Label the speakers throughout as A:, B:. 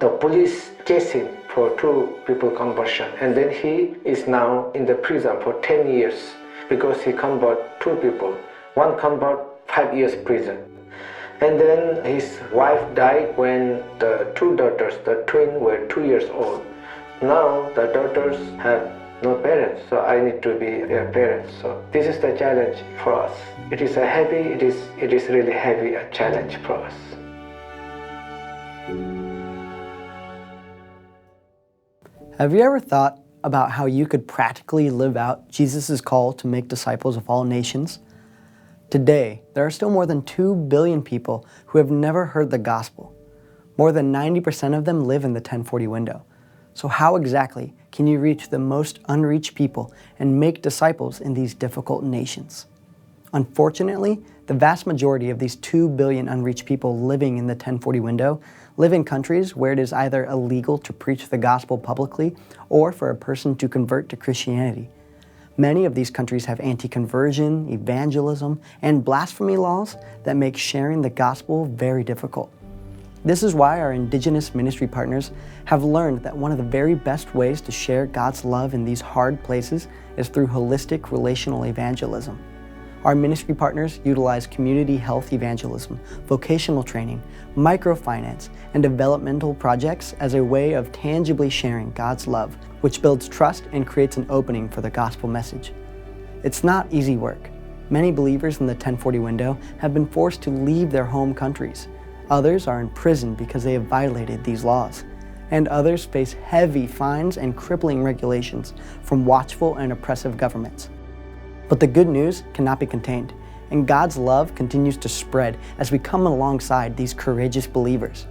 A: The police chased him for 2 people conversion, and then he is now in the prison for 10 years because he convert 2 people. One convert 5 years prison. And then his wife died when the 2 daughters, the twin, were 2 years old. Now the daughters have no parents, so I need to be their parents. So this is the challenge for us. It is really heavy a challenge for us.
B: Have you ever thought about how you could practically live out Jesus' call to make disciples of all nations? Today, there are still more than 2 billion people who have never heard the gospel. More than 90% of them live in the 1040 window. So how exactly can you reach the most unreached people and make disciples in these difficult nations? Unfortunately, the vast majority of these 2 billion unreached people living in the 1040 window live in countries where it is either illegal to preach the gospel publicly or for a person to convert to Christianity. Many of these countries have anti-conversion, evangelism, and blasphemy laws that make sharing the gospel very difficult. This is why our indigenous ministry partners have learned that one of the very best ways to share God's love in these hard places is through holistic relational evangelism. Our ministry partners utilize community health evangelism, vocational training, microfinance, and developmental projects as a way of tangibly sharing God's love, which builds trust and creates an opening for the gospel message. It's not easy work. Many believers in the 1040 window have been forced to leave their home countries. Others are in prison because they have violated these laws. And others face heavy fines and crippling regulations from watchful and oppressive governments. But the good news cannot be contained, and God's love continues to spread as we come alongside these courageous believers.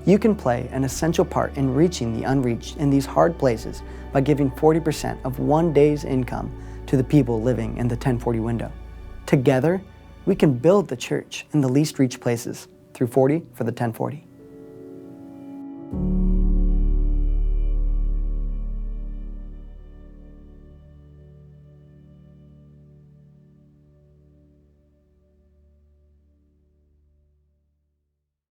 B: You can play an essential part in reaching the unreached in these hard places by giving 40% of one day's income to the people living in the 1040 window. Together, we can build the church in the least reached places through 40 for the 1040.